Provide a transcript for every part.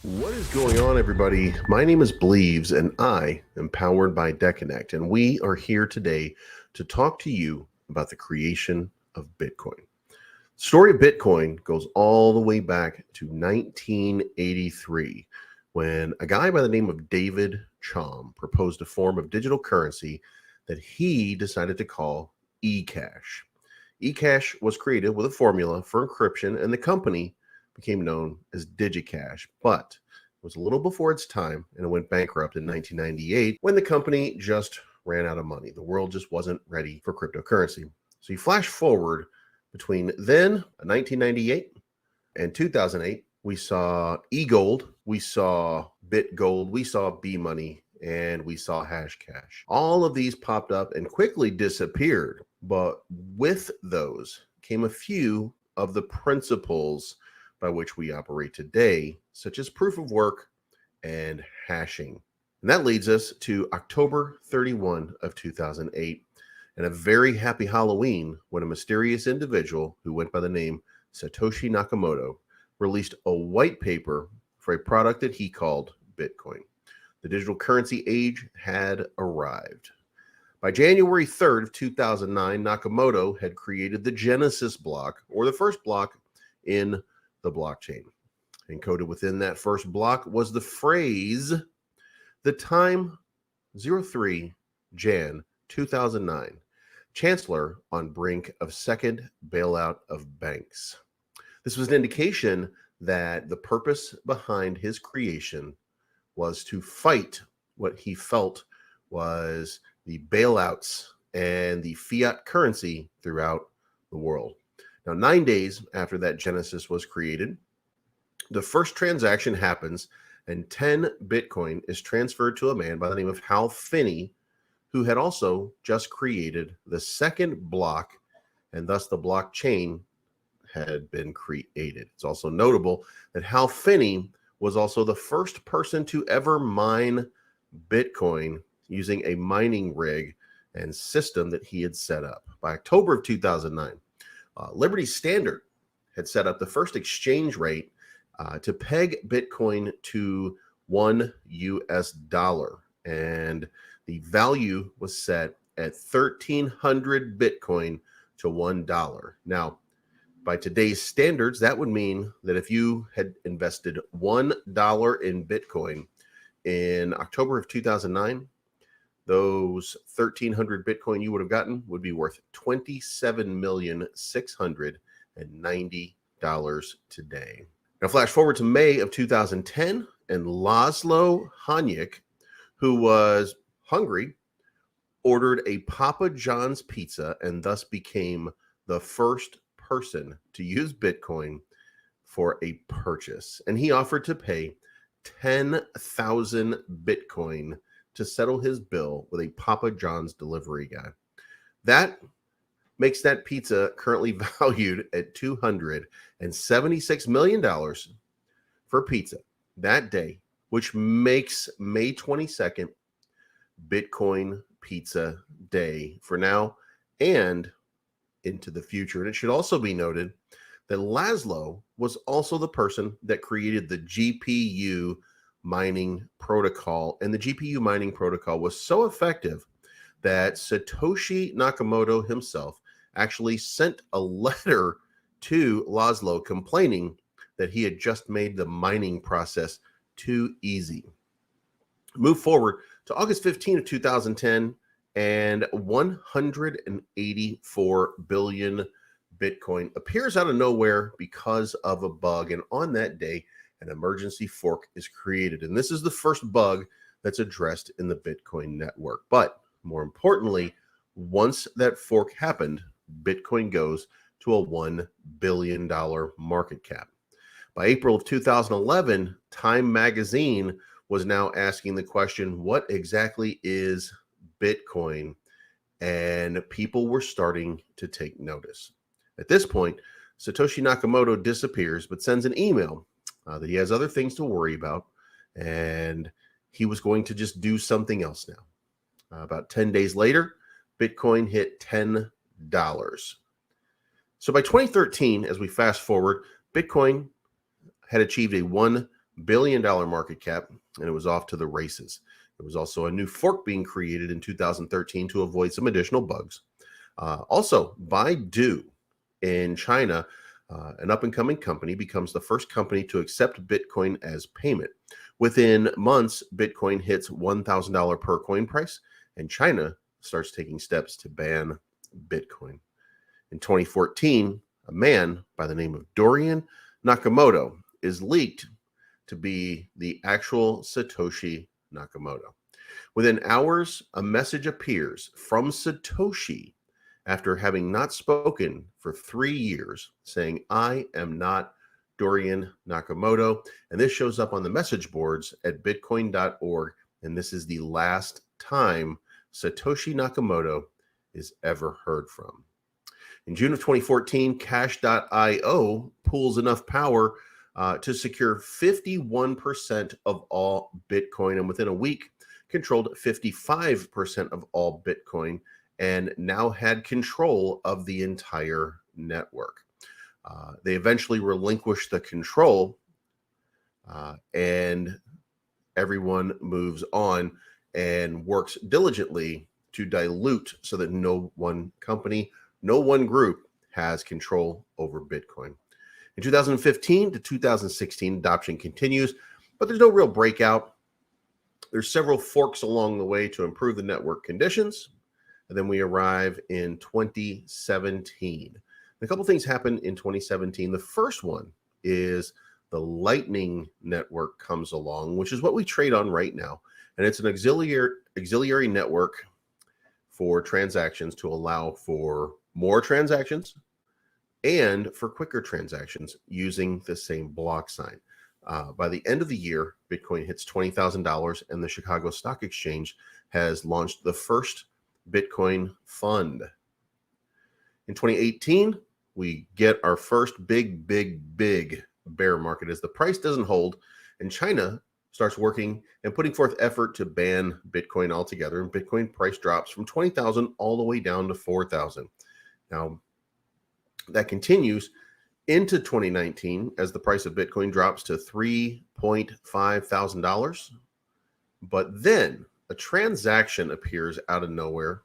What is going on, everybody? My name is Bleaves, and I am powered by Decanect, and we are here today to talk to you about the creation of Bitcoin. The story of Bitcoin goes all the way back to 1983, when a guy by the name of David Chaum proposed a form of digital currency that he decided to call eCash. eCash was created with a formula for encryption, and the company became known as DigiCash, but it was a little before its time, and it went bankrupt in 1998 when the company just ran out of money. The world just wasn't ready for cryptocurrency. So you flash forward between then, 1998, and 2008, we saw eGold, we saw BitGold, we saw B-Money, and we saw Hashcash. All of these popped up and quickly disappeared, but with those came a few of the principles by which we operate today, such as proof of work and hashing. And that leads us to October 31 of 2008, and a very happy Halloween when a mysterious individual who went by the name Satoshi Nakamoto released a white paper for a product that he called Bitcoin. The digital currency age had arrived. By January 3rd of 2009, Nakamoto had created the Genesis block, or the first block in the blockchain. Encoded within that first block was the phrase, the time 03 Jan 2009, Chancellor on brink of second bailout of banks. This was an indication that the purpose behind his creation was to fight what he felt was the bailouts and the fiat currency throughout the world. Now, 9 days after that Genesis was created, the first transaction happens and 10 Bitcoin is transferred to a man by the name of Hal Finney, who had also just created the second block, and thus the blockchain had been created. It's also notable that Hal Finney was also the first person to ever mine Bitcoin using a mining rig and system that he had set up. By October of 2009, Liberty Standard had set up the first exchange rate to peg Bitcoin to $1, and the value was set at 1,300 Bitcoin to $1. Now, by today's standards, that would mean that if you had invested $1 in Bitcoin in October of 2009, those 1,300 Bitcoin you would have gotten would be worth $27,690 today. Now, flash forward to May of 2010, and Laszlo Hanyek, who was hungry, ordered a Papa John's pizza and thus became the first person to use Bitcoin for a purchase. And he offered to pay 10,000 Bitcoin to settle his bill with a Papa John's delivery guy. That makes that pizza currently valued at $276 million for pizza that day, which makes May 22nd Bitcoin Pizza Day for now and into the future. And it should also be noted that Laszlo was also the person that created the GPU mining protocol. And the GPU mining protocol was so effective that Satoshi Nakamoto himself actually sent a letter to Laszlo complaining that he had just made the mining process too easy. Move forward to August 15 of 2010, and 184 billion Bitcoin appears out of nowhere because of a bug. And on that day, an emergency fork is created. And this is the first bug that's addressed in the Bitcoin network. But more importantly, once that fork happened, Bitcoin goes to a $1 billion market cap. By April of 2011, Time magazine was now asking the question, what exactly is Bitcoin? And people were starting to take notice. At this point, Satoshi Nakamoto disappears, but sends an email that he has other things to worry about, and he was going to just do something else now. About 10 days later, Bitcoin hit $10. So by 2013, as we fast forward, Bitcoin had achieved a $1 billion market cap, and it was off to the races. There was also a new fork being created in 2013 to avoid some additional bugs. Also, Baidu in China, an up-and-coming company, becomes the first company to accept Bitcoin as payment. Within months, Bitcoin hits $1,000 per coin price, and China starts taking steps to ban Bitcoin. In 2014, a man by the name of Dorian Nakamoto is leaked to be the actual Satoshi Nakamoto. Within hours, a message appears from Satoshi after having not spoken for 3 years, saying, "I am not Dorian Nakamoto." And this shows up on the message boards at bitcoin.org. And this is the last time Satoshi Nakamoto is ever heard from. In June of 2014, Cash.io pools enough power to secure 51% of all Bitcoin. And within a week, controlled 55% of all Bitcoin and now had control of the entire network. They eventually relinquished the control and everyone moves on and works diligently to dilute so that no one company, no one group has control over Bitcoin. In 2015 to 2016, adoption continues, but there's no real breakout. There's several forks along the way to improve the network conditions. And then we arrive in 2017. A couple things happen in 2017. The first one is the Lightning Network comes along, which is what we trade on right now. And it's an auxiliary network for transactions to allow for more transactions and for quicker transactions using the same block sign. By the end of the year, Bitcoin hits $20,000, and the Chicago Stock Exchange has launched the first Bitcoin fund. In 2018, we get our first big bear market as the price doesn't hold, and China starts working and putting forth effort to ban Bitcoin altogether, and Bitcoin price drops from 20,000 all the way down to 4,000. Now, that continues into 2019 as the price of Bitcoin drops to $3.5 thousand. But then a transaction appears out of nowhere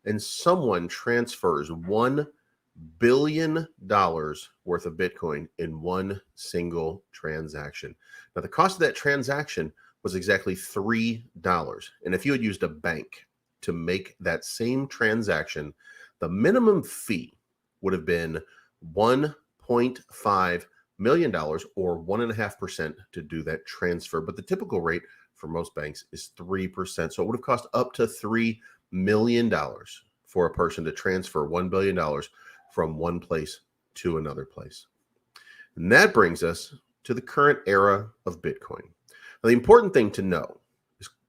and someone transfers $1 billion worth of Bitcoin in one single transaction. Now, the cost of that transaction was exactly $3. And if you had used a bank to make that same transaction, the minimum fee would have been $1.5 million or 1.5% to do that transfer. But the typical rate for most banks is 3%. So it would have cost up to $3 million for a person to transfer $1 billion from one place to another place. And that brings us to the current era of Bitcoin. Now, the important thing to know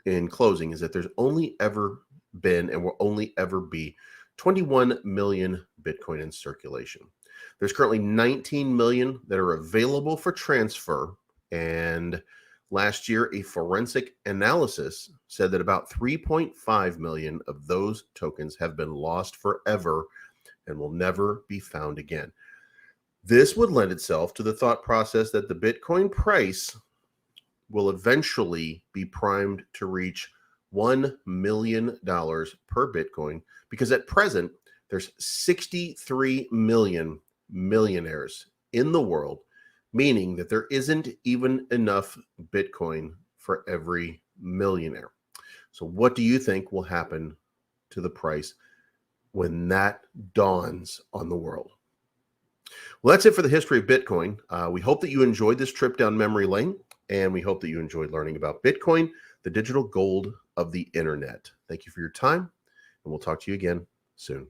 in closing is that there's only ever been and will only ever be 21 million Bitcoin in circulation. There's currently 19 million that are available for transfer. And last year, a forensic analysis said that about 3.5 million of those tokens have been lost forever and will never be found again. This would lend itself to the thought process that the Bitcoin price will eventually be primed to reach $1 million per Bitcoin, because at present, there's 63 million millionaires in the world, meaning that there isn't even enough Bitcoin for every millionaire. So what do you think will happen to the price when that dawns on the world? Well, that's it for the history of Bitcoin. We hope that you enjoyed this trip down memory lane, and we hope that you enjoyed learning about Bitcoin, the digital gold of the internet. Thank you for your time, and we'll talk to you again soon.